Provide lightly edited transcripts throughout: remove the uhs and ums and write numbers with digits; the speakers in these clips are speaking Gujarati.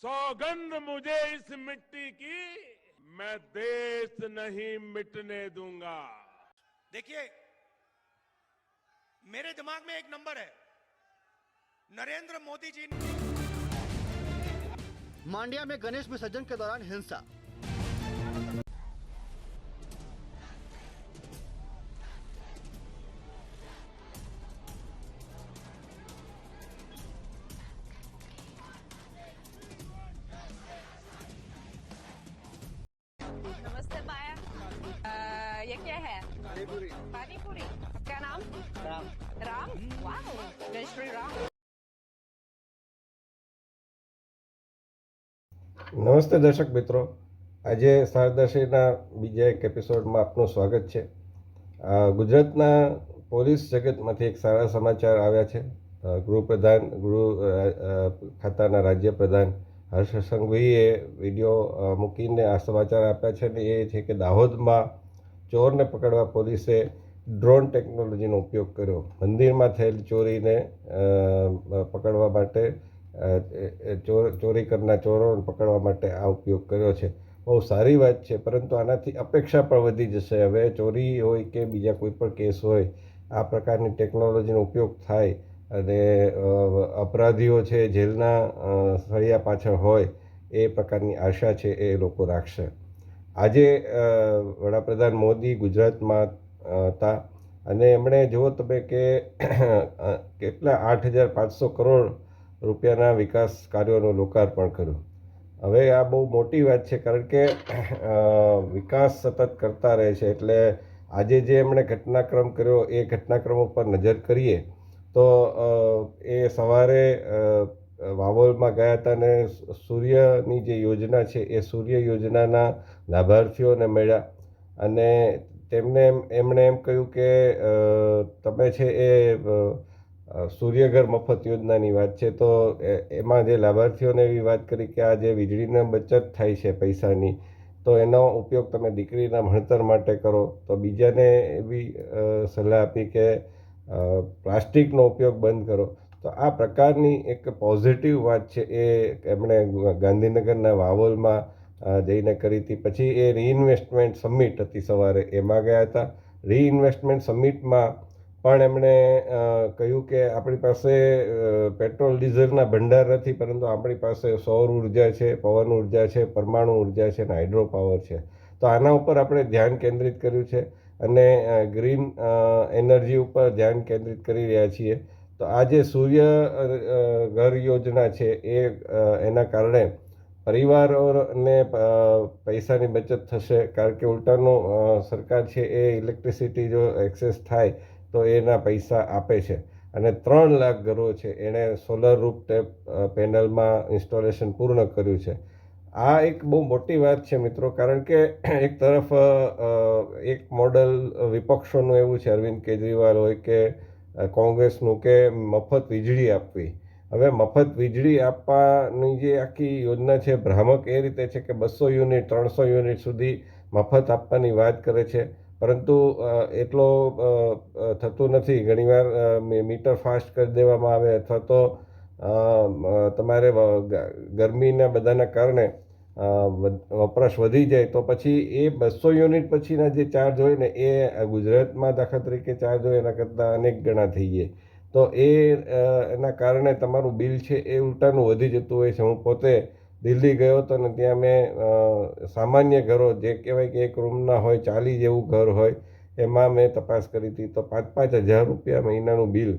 सौगंध मुझे इस मिट्टी की, मैं देश नहीं मिटने दूंगा। देखिए, मेरे दिमाग में एक नंबर है, नरेंद्र मोदी जी। मांड्या में गणेश विसर्जन के दौरान हिंसा। नमस्ते माया। ये क्या है? पानीपुरी। पानीपुरी। आपका नाम? राम। राम? वाह, जय श्री राम। નમસ્તે દર્શક મિત્રો, આજે શારદાશ્રીના બીજા એક એપિસોડમાં આપનું સ્વાગત છે. ગુજરાતના પોલીસ જગતમાંથી એક સારા સમાચાર આવ્યા છે. ગૃહ ખાતાના રાજ્ય પ્રધાન હર્ષ સંઘવીએ વિડીયો મૂકીને આ સમાચાર આપ્યા છે, અને એ છે કે દાહોદમાં ચોરને પકડવા પોલીસે ડ્રોન ટેકનોલોજીનો ઉપયોગ કર્યો. મંદિરમાં થયેલ ચોરીને પકડવા માટે ચોરી કરનાર ચોરોને પકડવા માટે આ ઉપયોગ કર્યો છે. બહુ સારી વાત છે, પરંતુ આનાથી અપેક્ષા પણ વધી જશે. હવે ચોરી હોય કે બીજા કોઈ પણ કેસ હોય, આ પ્રકારની ટેકનોલોજીનો ઉપયોગ થાય અને અપરાધીઓ છે જેલના સળિયા પાછળ હોય, એ પ્રકારની આશા છે એ લોકો રાખશે. આજે વડાપ્રધાન મોદી ગુજરાતમાં હતા, અને એમણે જુઓ તમે કે કેટલા 8,500 કરોડ રૂપિયાના વિકાસ કાર્યોનું લોકાર્પણ કર્યું. હવે આ બહુ મોટી વાત છે, કારણ કે વિકાસ સતત કરતા રહે છે. એટલે આજે જે એમણે ઘટનાક્રમ કર્યો, એ ઘટનાક્રમ ઉપર નજર કરીએ તો એ સવારે વાવોલમાં ગયા હતા અને સૂર્યની જે યોજના છે એ સૂર્ય યોજનાના લાભાર્થીઓને મળ્યા, અને એમણે એમ કહ્યું કે તમે છે એ સૂર્યઘર મફત યોજનાની વાત છે, તો એમાં જે લાભાર્થીઓને એવી વાત કરી કે આ જે વીજળીની બચત થાય છે પૈસાની, તો એનો ઉપયોગ તમે દીકરીના ભણતર માટે કરો. તો બીજાને એવી સલાહ આપી કે પ્લાસ્ટિકનો ઉપયોગ બંધ કરો. તો આ પ્રકારની એક પોઝિટિવ વાત છે એ એમણે ગાંધીનગરના વાવોલમાં જઈને કરી હતી. પછી એ રીઇન્વેસ્ટમેન્ટ સમિટ હતી, સવારે એમાં ગયા હતા. રીઇન્વેસ્ટમેન્ટ સમિટમાં પણ એમણે કહ્યું કે આપણી પાસે પેટ્રોલ ડીઝલના ભંડાર નથી, પરંતુ આપણી પાસે સૌર ઉર્જા છે, પવન ઉર્જા છે, પરમાણુ ઉર્જા છે અને હાઇડ્રો પાવર છે. તો આના ઉપર આપણે ધ્યાન કેન્દ્રિત કર્યું છે અને ગ્રીન એનર્જી ઉપર ધ્યાન કેન્દ્રિત કરી રહ્યા છીએ. તો આ જે સૂર્ય ઘર યોજના છે એ એના કારણે પરિવારોને પૈસાની બચત થશે, કારણ કે ઉલટાનું સરકાર છે એ ઇલેક્ટ્રિસિટી જો એક્સેસ થાય તો એના પૈસા આપે છે. અને 3 લાખ ઘરો છે એણે સોલર રૂફટેપ પેનલમાં ઇન્સ્ટોલેશન પૂર્ણ કર્યું છે. આ એક બહુ મોટી વાત છે મિત્રો, કારણ કે એક તરફ એક મોડલ વિપક્ષોનું એવું છે, અરવિંદ કેજરીવાલ હોય કે કોંગ્રેસનું, કે મફત વીજળી આપવી. હવે મફત વીજળી આપવાની જે આખી યોજના છે ભ્રામક એ રીતે છે કે 200 યુનિટ 300 યુનિટ સુધી મફત આપવાની વાત કરે છે, પરંતુ એટલો થતું નથી. ઘણીવાર મીટર ફાસ્ટ કરી દેવામાં આવે, અથવા તો તમારે ગરમીના બધાના કારણે વપરાશ વધી જાય, તો પછી એ 200 યુનિટ પછીના જે ચાર્જ હોય ને, એ ગુજરાતમાં દાખલા તરીકે ચાર્જ હોય એના કરતાં અનેક ગણા થઈ જાય. તો એના કારણે તમારું બિલ છે એ ઉલટાનું વધી જતું હોય છે. હું પોતે દિલ્હી ગયો હતો ને ત્યાં મેં સામાન્ય ઘરો, જે કહેવાય કે એક રૂમના હોય, 40 જેવું ઘર હોય, એમાં મેં તપાસ કરી હતી. તો 5-5 હજાર રૂપિયા મહિનાનું બિલ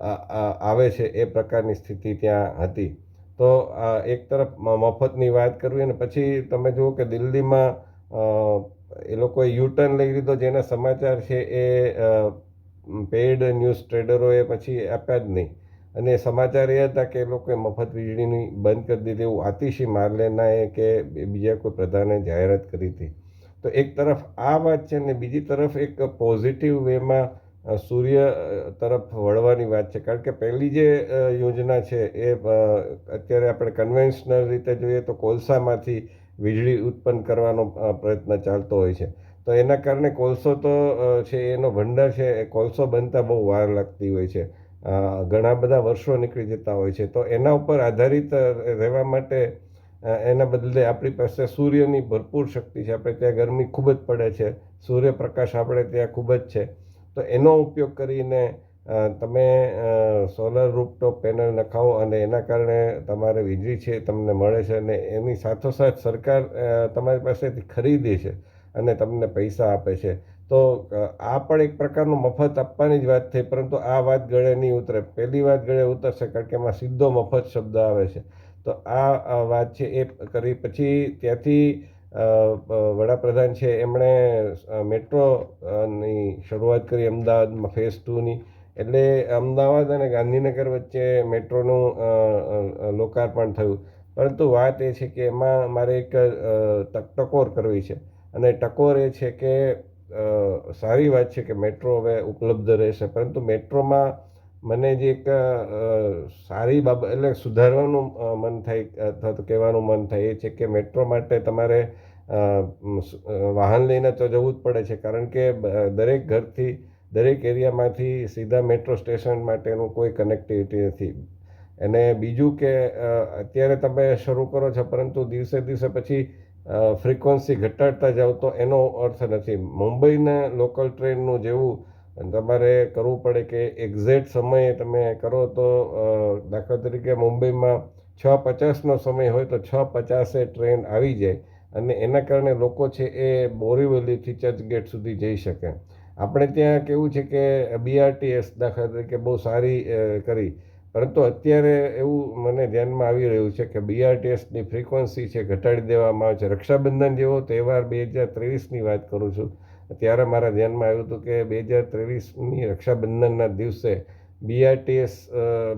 આવે છે, એ પ્રકારની સ્થિતિ ત્યાં હતી. તો એક તરફ મફતની વાત કરવી, અને પછી તમે જુઓ કે દિલ્હીમાં એ લોકોએ યુટર્ન લઈ લીધો, જેના સમાચાર છે એ પેઇડ ન્યૂઝ ટ્રેડરોએ પછી આપ્યા જ નહીં. અને સમાચાર એ હતા કે એ લોકોએ મફત વીજળીની બંધ કરી દીધી, એવું આતિશી માર્લેનાએ કે બીજા કોઈ પ્રધાને જાહેરાત કરી હતી. તો એક તરફ આ વાત છે, ને બીજી તરફ એક પોઝિટિવ વેમાં સૂર્ય તરફ વળવાની વાત છે. કારણ કે પહેલી જે યોજના છે એ અત્યારે આપણે કન્વેન્શનલ રીતે જોઈએ તો કોલસામાંથી વીજળી ઉત્પન્ન કરવાનો પ્રયત્ન ચાલતો હોય છે. તો એના કારણે કોલસો તો છે, એનો ભંડાર છે, એ કોલસો બનતા બહુ વાર લાગતી હોય છે, ઘણા બધા વર્ષો નીકળી જતા હોય છે. તો એના ઉપર આધારિત રહેવા માટે એના બદલે આપણી પાસે સૂર્યની ભરપૂર શક્તિ છે. આપણે ત્યાં ગરમી ખૂબ જ પડે છે, સૂર્યપ્રકાશ આપણે ત્યાં ખૂબ જ છે. તો એનો ઉપયોગ કરીને તમે સોલર રૂફટોપ પેનલ નખાવો અને એના કારણે તમારે વીજળી છે તમને મળે છે, અને એની સાથોસાથ સરકાર તમારી પાસેથી ખરીદે છે અને તમને પૈસા આપે છે. તો આ પણ એક પ્રકારનું મફત આપવાની જ વાત થઈ, પરંતુ આ વાત ગળે નહીં ઉતરે. પહેલી વાત ગળે ઉતરશે કારણ કે એમાં સીધો મફત શબ્દ આવે છે. તો આ વાત છે એ કરી. પછી ત્યાંથી વડાપ્રધાન છે એમણે મેટ્રોની શરૂઆત કરી અમદાવાદમાં ફેઝ 2ની. એટલે અમદાવાદ અને ગાંધીનગર વચ્ચે મેટ્રોનું લોકાર્પણ થયું. પરંતુ વાત એ છે કે એમાં મારે એક ટકોર કરવી છે, અને ટકોર એ છે કે સારી વાત છે કે મેટ્રો હવે ઉપલબ્ધ રહેશે, પરંતુ મેટ્રોમાં મને જે એક સારી બાબત એટલે સુધારવાનું મન થાય અથવા તો કહેવાનું મન થાય એ છે કે મેટ્રો માટે તમારે વાહન લઈને તો જવું જ પડે છે, કારણ કે દરેક ઘરથી દરેક એરિયામાંથી સીધા મેટ્રો સ્ટેશન માટેનું કોઈ કનેક્ટિવિટી નથી. અને બીજું કે અત્યારે તમે શરૂ કરો છો, પરંતુ દિવસે દિવસે પછી ફ્રિકવન્સી ઘટાડતા જાઓ તો એનો અર્થ નથી. મુંબઈના લોકલ ટ્રેનનું જેવું તમારે કરવું પડે કે એક્ઝેક્ટ સમયે તમે કરો તો દાખલા તરીકે મુંબઈમાં 6:50નો સમય હોય તો 6:50 ટ્રેન આવી જાય, અને એના કારણે લોકો છે એ બોરીવલીથી ચર્ચગેટ સુધી જઈ શકે. આપણે ત્યાં કેવું છે કે BRTS દાખલા તરીકે બહુ સારી કરી, પરંતુ અત્યારે એવું મને ધ્યાનમાં આવી રહ્યું છે કે BRTSની ફ્રિકવન્સી છે ઘટાડી દેવામાં આવે છે. રક્ષાબંધન જેવો તહેવાર 2023ની વાત કરું છું, ત્યારે મારા ધ્યાનમાં આવ્યું હતું કે 2023ની રક્ષાબંધનના દિવસે BRTS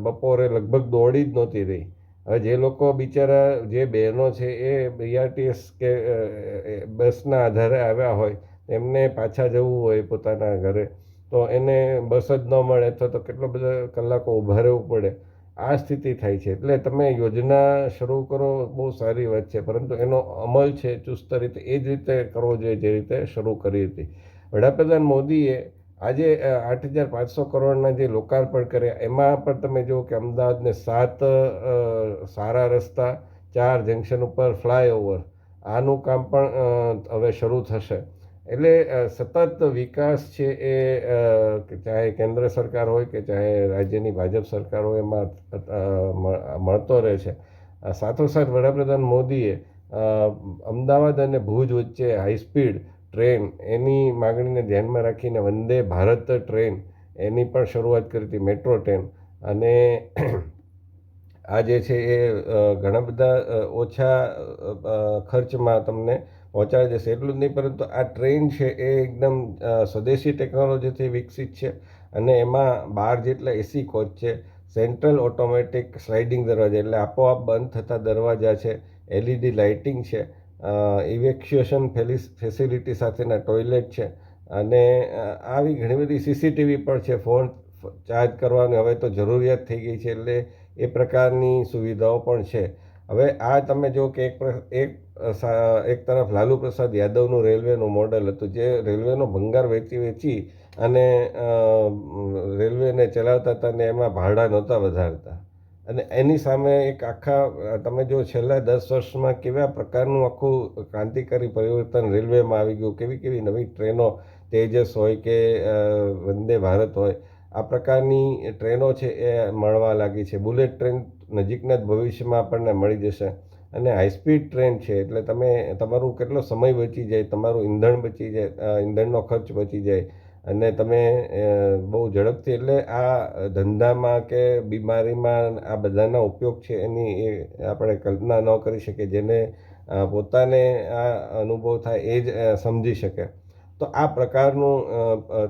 બપોરે લગભગ દોડી જ નહોતી રહી. હવે જે લોકો બિચારા જે બહેનો છે એ BRTS કે બસના આધારે આવ્યા હોય, એમને પાછા જવું હોય પોતાના ઘરે, તો એને બસ જ ન મળે તો કેટલો બધા કલાકો ઊભા રહેવું પડે. આ સ્થિતિ થાય છે. એટલે તમે યોજના શરૂ કરો બહુ સારી વાત છે, પરંતુ એનો અમલ છે ચુસ્ત રીતે એ જ રીતે કરવો જોઈએ જે રીતે શરૂ કરી હતી. વડાપ્રધાન મોદીએ આજે 8,500 કરોડના જે લોકાર્પણ કર્યા, એમાં પણ તમે જુઓ કે અમદાવાદને 7 સારા રસ્તા, 4 જંકશન ઉપર ફ્લાયઓવર, આનું કામ પણ હવે શરૂ થશે. એટલે સતત વિકાસ છે એ ચાહે કેન્દ્ર સરકાર હોય કે ચાહે રાજ્યની ભાજપ સરકાર હોય એમાં મળતો રહે છે. સાથોસાથ વડાપ્રધાન મોદીએ અમદાવાદ અને ભુજ વચ્ચે હાઈસ્પીડ ટ્રેન એની માગણીને ધ્યાનમાં રાખીને વંદે ભારત ટ્રેન એની પણ શરૂઆત કરી હતી, મેટ્રો ટ્રેન. અને આ જે છે એ ઘણા બધા ઓછા ખર્ચમાં તમને પહોંચાડી જશે. એટલું જ નહીં, પરંતુ આ ટ્રેન છે એ એકદમ સ્વદેશી ટેકનોલોજીથી વિકસિત છે, અને એમાં 12 જેટલા AC કોચ છે, સેન્ટ્રલ ઓટોમેટિક સ્લાઇડિંગ દરવાજા એટલે આપોઆપ બંધ થતા દરવાજા છે, LED લાઇટિંગ છે, ઇવેક્યુએશન ફેસિલિટી સાથેના ટોયલેટ છે, અને આવી ઘણી બધી CCTV પણ છે. ફોન ચાર્જ કરવાની હવે તો જરૂરિયાત થઈ ગઈ છે, એટલે એ પ્રકારની સુવિધાઓ પણ છે. હવે આ તમે જો કે એક તરફ લાલુ પ્રસાદ યાદવનું રેલવેનું મોડલ હતું, જે રેલવેનો ભંગાર વેચી અને રેલવેને ચલાવતા હતા, અને એમાં ભાડા નહોતા વધારતા. અને એની સામે એક આખા તમે જો છેલ્લા 10 વર્ષમાં કેવા પ્રકારનું આખું ક્રાંતિકારી પરિવર્તન રેલવેમાં આવી ગયું, કેવી કેવી નવી ટ્રેનો, તેજસ હોય કે વંદે ભારત હોય, આ પ્રકારની ટ્રેનો છે એ મળવા લાગી છે. બુલેટ ટ્રેન નજીકના જ ભવિષ્યમાં આપણને મળી જશે. અને હાઈસ્પીડ ટ્રેન છે એટલે તમારું કેટલો સમય બચી જાય, તમારું ઈંધણ બચી જાય, ઈંધણનો ખર્ચ બચી જાય, અને તમે બહુ ઝડપથી એટલે આ ધંધામાં કે બીમારીમાં આ બધાના ઉપયોગ છે એની એ આપણે કલ્પના ન કરી શકીએ. જેને પોતાને આ અનુભવ થાય એ જ સમજી શકે. તો આ પ્રકારનું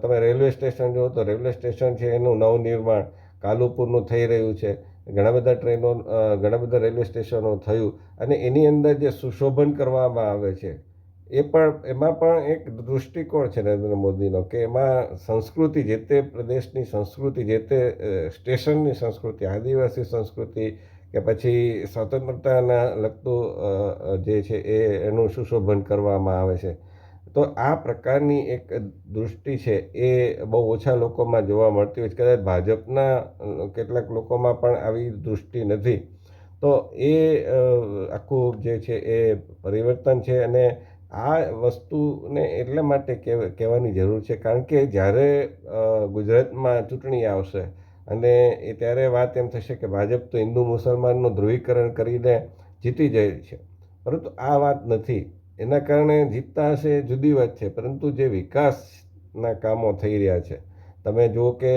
તમે રેલવે સ્ટેશન જુઓ તો રેલવે સ્ટેશન છે એનું નવનિર્માણ કાલુપુરનું થઈ રહ્યું છે. ઘણા બધા રેલવે સ્ટેશનો થયું, અને એની અંદર જે સુશોભન કરવામાં આવે છે એમાં પણ એક દૃષ્ટિકોણ છે નરેન્દ્ર મોદીનો, કે એમાં સંસ્કૃતિ, જે તે પ્રદેશની સંસ્કૃતિ, જે તે સ્ટેશનની સંસ્કૃતિ, આદિવાસી સંસ્કૃતિ કે પછી સ્વતંત્રતાના લગતું જે છે એનું સુશોભન કરવામાં આવે છે. તો આ પ્રકારની એક દૃષ્ટિ છે એ બહુ ઓછા લોકોમાં જોવા મળતી હોય છે. કદાચ ભાજપના કેટલાક લોકોમાં પણ આવી દૃષ્ટિ નથી. તો તો એ આખું જે છે એ પરિવર્તન છે. અને આ વસ્તુને એટલા માટે કહેવાની જરૂર છે કારણ કે જ્યારે ગુજરાતમાં ચૂંટણી આવશે અને એ ત્યારે વાત એમ થશે કે ભાજપ તો હિન્દુ મુસલમાનનું ધ્રુવીકરણ કરીને જીતી જાય છે, પરંતુ આ વાત નથી. એના કારણે જીતતા હશે જુદી વાત છે, પરંતુ જે વિકાસના કામો થઈ રહ્યા છે તમે જુઓ કે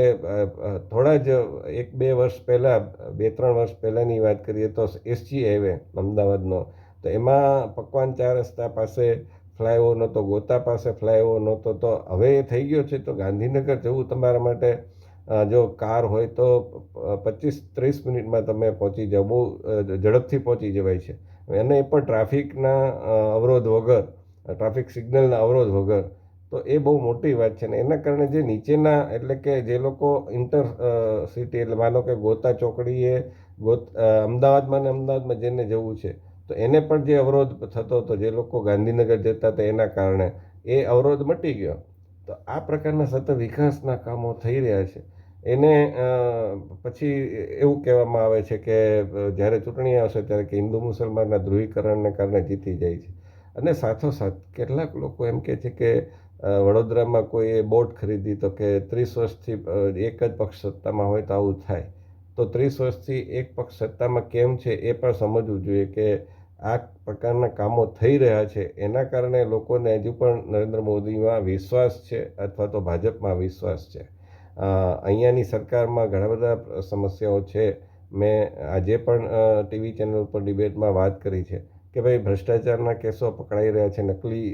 થોડા જ 1-2 વર્ષ પહેલાં 2-3 વર્ષ પહેલાંની વાત કરીએ તો SG હાઈવે અમદાવાદનો, તો એમાં પકવાન 4 રસ્તા પાસે ફ્લાયઓવર નહોતો, ગોતા પાસે ફ્લાયઓવર નહોતો, તો હવે એ થઈ ગયો છે. તો ગાંધીનગર જવું તમારા માટે જો કાર હોય તો 25-30 મિનિટમાં તમે પહોંચી જાઓ, બહુ ઝડપથી પહોંચી જવાય છે. અને એ પણ ટ્રાફિકના અવરોધ વગર, ટ્રાફિક સિગ્નલના અવરોધ વગર. તો એ બહુ મોટી વાત છે. ને એના કારણે જે નીચેના એટલે કે જે લોકો સિટી એટલે માનો કે ગોતા ચોકડીએ અમદાવાદમાં ને અમદાવાદમાં જેને જવું છે તો એને પણ જે અવરોધ થતો હતો, જે લોકો ગાંધીનગર જતા હતા એના કારણે એ અવરોધ મટી ગયો. તો આ પ્રકારના સતત વિકાસના કામો થઈ રહ્યા છે. એને પછી એવું કહેવામાં આવે છે કે જ્યારે ચૂંટણી આવશે ત્યારે કે હિન્દુ મુસલમાનના ધ્રુવીકરણને કારણે જીતી જાય છે. અને સાથોસાથ કેટલાક લોકો એમ કહે છે કે વડોદરામાં કોઈએ બોટ ખરીદી તો કે 30 વર્ષથી એક જ પક્ષ સત્તામાં હોય તો આવું થાય. તો 30 વર્ષથી એક પક્ષ સત્તામાં કેમ છે એ પણ સમજવું જોઈએ કે આ પ્રકારના કામો થઈ રહ્યા છે. એના કારણે લોકોને હજુ પણ નરેન્દ્ર મોદીમાં વિશ્વાસ છે અથવા તો ભાજપમાં વિશ્વાસ છે. અહીંયાની સરકારમાં ઘણા બધા સમસ્યાઓ છે. મેં આજે પણ ટીવી ચેનલ પર ડિબેટમાં વાત કરી છે કે ભાઈ ભ્રષ્ટાચારના કેસો પકડાઈ રહ્યા છે, નકલી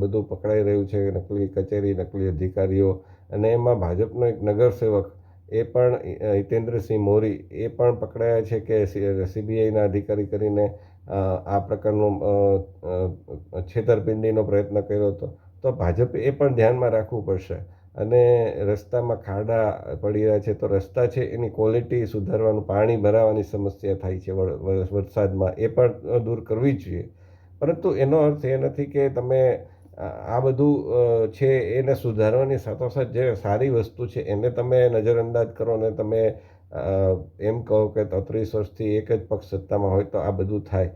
બધું પકડાઈ રહ્યું છે, નકલી કચેરી, નકલી અધિકારીઓ. અને એમાં ભાજપનો એક નગરસેવક એ પણ હિતેન્દ્રસિંહ મોરી એ પણ પકડાયા છે કે CBIના અધિકારી કરીને આ પ્રકારનો છેતરપિંડીનો પ્રયત્ન કર્યો હતો. તો ભાજપે એ પણ ધ્યાનમાં રાખવું પડશે. અને રસ્તામાં ખાડા પડી રહ્યા છે તો રસ્તા છે એની ક્વોલિટી સુધારવાનું, પાણી ભરાવાની સમસ્યા થાય છે વરસાદમાં, એ પણ દૂર કરવી જ જોઈએ. પરંતુ એનો અર્થ એ નથી કે તમે આ બધું છે એને સુધારવાની સાથોસાથ જે સારી વસ્તુ છે એને તમે નજરઅંદાજ કરો ને તમે એમ કહો કે 30 વર્ષથી એક જ પક્ષ સત્તામાં હોય તો આ બધું થાય.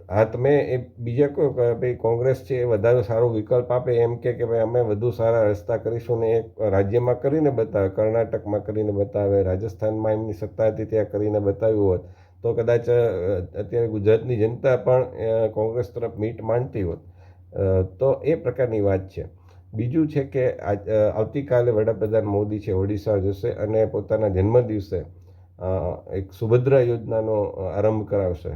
હા, તમે એ બીજા કહો કે ભાઈ કોંગ્રેસ છે એ વધારે સારો વિકલ્પ આપે, એમ કે ભાઈ અમે વધુ સારા રસ્તા કરીશું ને એક રાજ્યમાં કરીને બતાવે, કર્ણાટકમાં કરીને બતાવે, રાજસ્થાનમાં એમની સત્તા હતી ત્યાં કરીને બતાવ્યું હોત તો કદાચ અત્યારે ગુજરાતની જનતા પણ કોંગ્રેસ તરફ મીટ માંડતી હોત. તો એ પ્રકારની વાત છે. બીજું છે કે આવતીકાલે વડાપ્રધાન મોદી છે ઓડિશા જશે અને પોતાના જન્મદિવસે એક સુભદ્રા યોજનાનો આરંભ કરાવશે.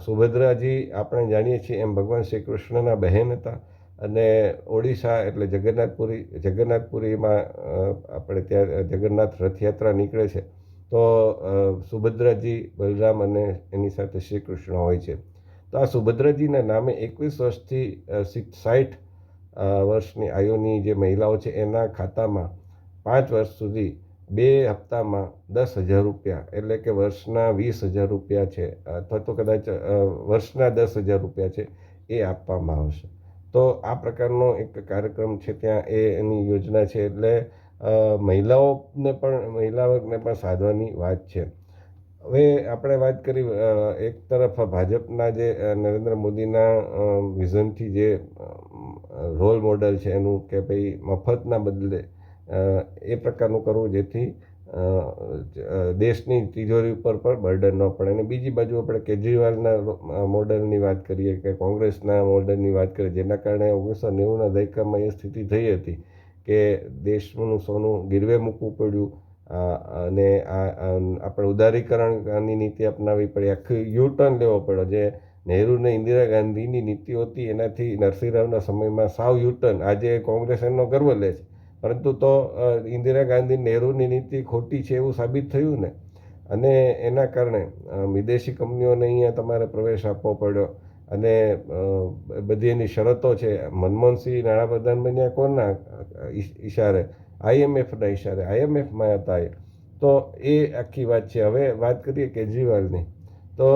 સુભદ્રાજી આપણે જાણીએ છીએ એમ ભગવાન શ્રી કૃષ્ણના બહેન હતા. અને ઓડિશા એટલે જગન્નાથપુરીમાં આપણે ત્યાં જગન્નાથ રથયાત્રા નીકળે છે તો સુભદ્રાજી, બલરામ અને એની સાથે શ્રી કૃષ્ણ હોય છે. તો આ સુભદ્રાજીના નામે 21 વર્ષથી 60 વર્ષની આયુની જે મહિલાઓ છે એના ખાતામાં 5 વર્ષ સુધી 2 હપ્તામાં 10,000 રૂપિયા એટલે કે વર્ષના 20,000 રૂપિયા છે અથવા તો કદાચ વર્ષના 10,000 રૂપિયા છે એ આપવામાં આવશે. તો આ પ્રકારનો એક કાર્યક્રમ છે ત્યાં એની યોજના છે. એટલે મહિલા વર્ગને પણ સાધવાની વાત છે. હવે આપણે વાત કરી એક તરફ ભાજપના જે નરેન્દ્ર મોદીના વિઝનથી જે રોલ મોડલ છે એનું કે ભાઈ મફતના બદલે એ પ્રકારનું કરવું જેથી દેશની તિજોરી ઉપર પણ બર્ડન ન પડે. અને બીજી બાજુ આપણે કેજરીવાલના મોડલની વાત કરીએ કે કોંગ્રેસના મોડલની વાત કરીએ જેના કારણે 1990ના દાયકામાં એ સ્થિતિ થઈ હતી કે દેશનું સોનું ગીરવે મૂકવું પડ્યું અને આપણે ઉદારીકરણની નીતિ અપનાવવી પડી, આખું યુટર્ન લેવો પડ્યો. જે નહેરુ ને ઇન્દિરા ગાંધીની નીતિઓ હતી એનાથી નરસિંહ રાવના સમયમાં સાવ યુટર્ન. આજે કોંગ્રેસ એનો ગર્વ લે છે, પરંતુ તો ઇન્દિરા ગાંધી નહેરુની નીતિ ખોટી છે એવું સાબિત થયું ને. અને એના કારણે વિદેશી કંપનીઓને અહીંયા તમારે પ્રવેશ આપવો પડ્યો. અને બધી એની શરતો છે. મનમોહનસિંહ નાણાપ્રધાન બન્યા કોના ઈશારે? IMFના ઈશારે, IMFમાં હતા એ. તો એ આખી વાત છે. હવે વાત કરીએ કેજરીવાલની, તો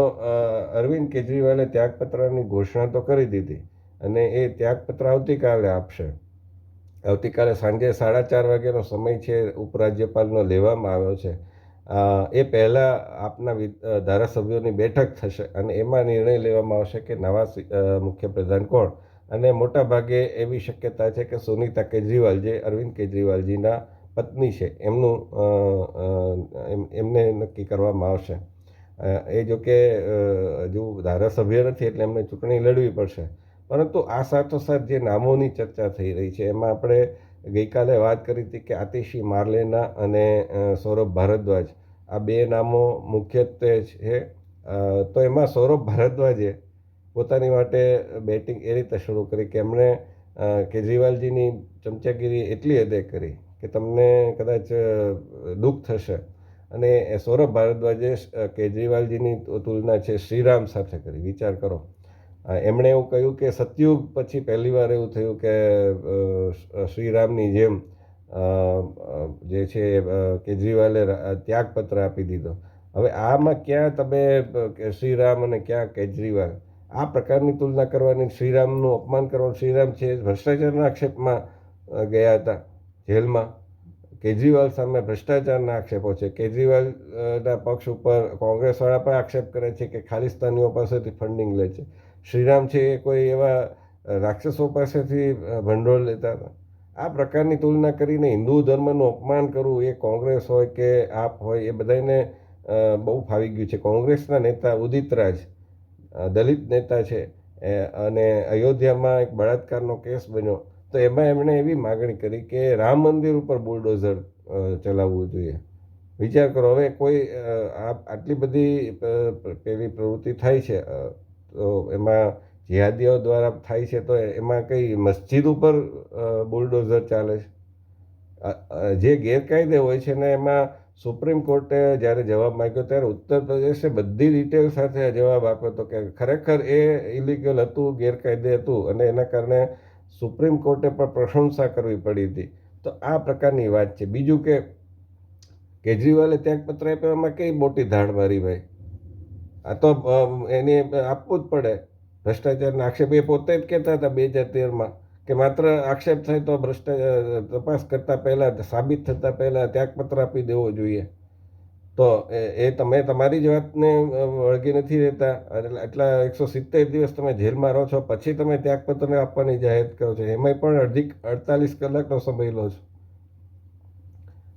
અરવિંદ કેજરીવાલે ત્યાગપત્રની ઘોષણા તો કરી દીધી અને એ ત્યાગપત્ર આવતીકાલે આપશે. આવતીકાલે સાંજે 4:30 વાગ્યાનો સમય છે ઉપરાજ્યપાલનો લેવામાં આવ્યો છે. એ પહેલાં આપના ધારાસભ્યોની બેઠક થશે અને એમાં નિર્ણય લેવામાં આવશે કે નવા મુખ્યપ્રધાન કોણ. અને મોટા ભાગે એવી શક્યતા છે કે સુનીતા કેજરીવાલ, જે અરવિંદ કેજરીવાલજીના પત્ની છે, એમને નક્કી કરવામાં આવશે. એ જો કે હજુ ધારાસભ્ય નથી એટલે એમને ચૂંટણી લડવી પડશે. પરંતુ આ સાથોસાથ જે નામોની ચર્ચા થઈ રહી છે એમાં આપણે ગઈકાલે વાત કરી હતી કે આતિશી માર્લેના અને સૌરભ ભારદ્વાજ, આ બે નામો મુખ્યત્વે છે. તો એમાં સૌરભ ભારદ્વાજે પોતાની માટે બેટિંગ એ રીતે શરૂ કરી કે એમણે કેજરીવાલજીની ચમચાગીરી એટલી હદે કરી કે તમને કદાચ દુઃખ થશે. અને સૌરભ ભારદ્વાજે કેજરીવાલજીની તુલના છે શ્રીરામ સાથે કરી. વિચાર કરો, એમણે એવું કહ્યું કે સતયુગ પછી પહેલીવાર એવું થયું કે શ્રીરામની જેમ જે છે કેજરીવાલે ત્યાગપત્ર આપી દીધો. હવે આમાં ક્યાં તમે શ્રીરામ અને ક્યાં કેજરીવાલ, આ પ્રકારની તુલના કરવાની, શ્રીરામનું અપમાન કરવાનું. શ્રીરામ છે ભ્રષ્ટાચારના આક્ષેપમાં ગયા હતા જેલમાં. કેજરીવાલ સામે ભ્રષ્ટાચારના આક્ષેપો છે. કેજરીવાલના પક્ષ ઉપર કોંગ્રેસવાળા પણ આક્ષેપ કરે છે કે ખાલિસ્તાનીઓ પાસેથી ફંડિંગ લે છે. શ્રીરામ છે એ કોઈ એવા રાક્ષસો પાસેથી ભંડોળ લેતા હતા. આ પ્રકારની તુલના કરીને હિન્દુ ધર્મનું અપમાન કરવું, એ કોંગ્રેસ હોય કે આપ હોય, એ બધાને બહુ ફાવી ગયું છે. કોંગ્રેસના નેતા ઉદિત રાજ દલિત નેતા છે અને અયોધ્યામાં એક બળાત્કારનો કેસ બન્યો તો એમાં એમણે એવી માગણી કરી કે રામ મંદિર ઉપર બુલડોઝર ચલાવવું જોઈએ. વિચાર કરો, હવે કોઈ આટલી બધી પેલી પ્રવૃત્તિ થાય છે તો એમાં જિહાદીઓ દ્વારા થાય છે તો એમાં કઈ મસ્જિદ ઉપર બુલડોઝર ચાલે છે? જે ગેરકાયદે હોય છે ને એમાં સુપ્રીમ કોર્ટે જ્યારે જવાબ માંગ્યો ત્યારે ઉત્તર પ્રદેશે બધી ડિટેલ સાથે જવાબ આપ્યો હતો કે ખરેખર એ ઇલીગલ હતું, ગેરકાયદે હતું અને એના કારણે સુપ્રીમ કોર્ટે પણ પ્રશંસા કરવી પડી હતી. તો આ પ્રકારની વાત છે. બીજું કે કેજરીવાલે ત્યાગપત્ર આપ્યો, એમાં કઈ મોટી ધાડ મારી ભાઈ? આ તો એને આપવું જ પડે. ભ્રષ્ટાચારના આક્ષેપ એ પોતે જ કહેતા હતા 2013માં કે માત્ર આક્ષેપ થાય તો ભ્રષ્ટાચાર તપાસ કરતાં પહેલાં, સાબિત થતાં પહેલાં ત્યાગપત્ર આપી દેવો જોઈએ. તો એ તમે તમારી જ વાતને વળગી નથી રહેતા. એટલા 170 દિવસ તમે જેલમાં રહો છો, પછી તમે ત્યાગપત્ર આપવાની જાહેરાત કરો છો, એમાંય પણ 48 કલાકનો સમય લો છો.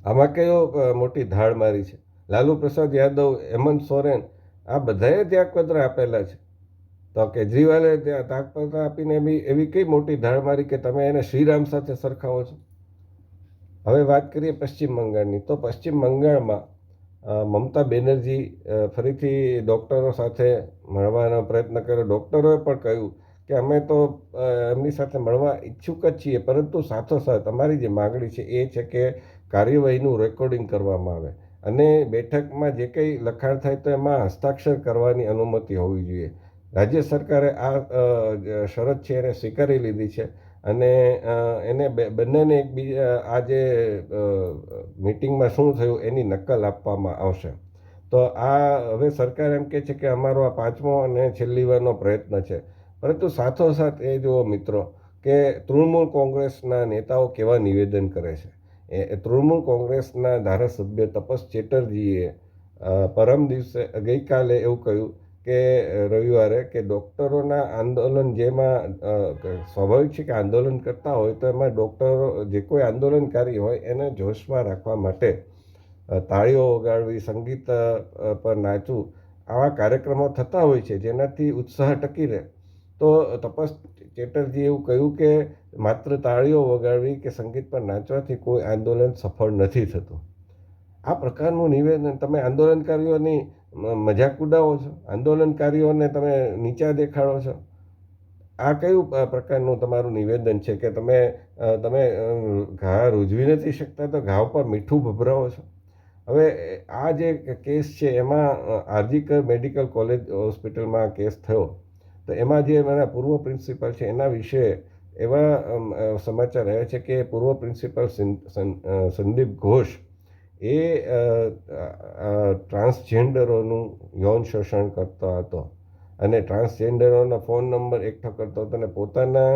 આમાં કયો મોટી ધાડ મારી છે? લાલુ પ્રસાદ યાદવ, હેમંત સોરેન, આ બધાએ ત્યાગપત્ર આપેલા છે. તો કેજરીવાલે ત્યાગપત્ર આપીને એવી કઈ મોટી ધાડ મારી કે તમે એને શ્રીરામ સાથે સરખાવો છો? હવે વાત કરીએ પશ્ચિમ બંગાળની. તો પશ્ચિમ બંગાળમાં મમતા બેનર્જી ફરીથી ડૉક્ટરો સાથે મળવાનો પ્રયત્ન કર્યો. ડૉક્ટરોએ પણ કહ્યું કે અમે તો એમની સાથે મળવા ઈચ્છુક જ છીએ, પરંતુ સાથોસાથ અમારી જે માગણી છે એ છે કે કાર્યવાહીનું રેકોર્ડિંગ કરવામાં આવે અને બેઠકમાં જે કંઈ લખાણ થાય તો એમાં હસ્તાક્ષર કરવાની અનુમતિ હોવી જોઈએ. રાજ્ય સરકારે આ શરત છે એને સ્વીકારી લીધી છે અને એને બંનેને એકબીજા આ જે મિટિંગમાં શું થયું એની નકલ આપવામાં આવશે. તો આ હવે સરકાર એમ કહે છે કે અમારો આ 5મો અને છેલ્લી વારનો પ્રયત્ન છે. પરંતુ સાથોસાથ એ જુઓ મિત્રો કે તૃણમૂલ કોંગ્રેસના નેતાઓ કેવા નિવેદન કરે છે. એ તૃણમૂલ કોંગ્રેસના ધારાસભ્ય તપસ ચેટર્જીએ પરમ દિવસે ગઈકાલે એવું કહ્યું કે રવિવારે કે ડૉક્ટરોના આંદોલન જેમાં સ્વાભાવિક છે કે આંદોલન કરતા હોય તો એમાં ડૉક્ટરો જે કોઈ આંદોલનકારી હોય એને જોશમાં રાખવા માટે તાળીઓ વગાડવી, સંગીત પર નાચવું, આવા કાર્યક્રમો થતા હોય છે જેનાથી ઉત્સાહ ટકી રહે. તો તપસ ચેટર્જીએ એવું કહ્યું કે માત્ર તાળીઓ વગાડવી કે સંગીત પર નાચવાથી કોઈ આંદોલન સફળ નથી થતું. આ પ્રકારનું નિવેદન, તમે આંદોલનકારીઓની મજાક ઉડાવો છો, આંદોલનકારીઓને તમે નીચા દેખાડો છો. આ કયું પ્રકારનું તમારું નિવેદન છે કે તમે ઘા રૂઝવી નથી શકતા તો ઘા ઉપર મીઠું ભભરાવો છો? હવે આ જે કેસ છે એમાં આરજીકર મેડિકલ કોલેજ હોસ્પિટલમાં કેસ થયો તો એમાં જે મારા પૂર્વ પ્રિન્સિપાલ છે એના વિશે એવા સમાચાર આવ્યા છે કે પૂર્વ પ્રિન્સિપાલ સંદીપ ઘોષ એ ટ્રાન્સજેન્ડરોનું યૌન શોષણ કરતો હતો અને ટ્રાન્સજેન્ડરોના ફોન નંબર એકઠો કરતો હતો અને પોતાના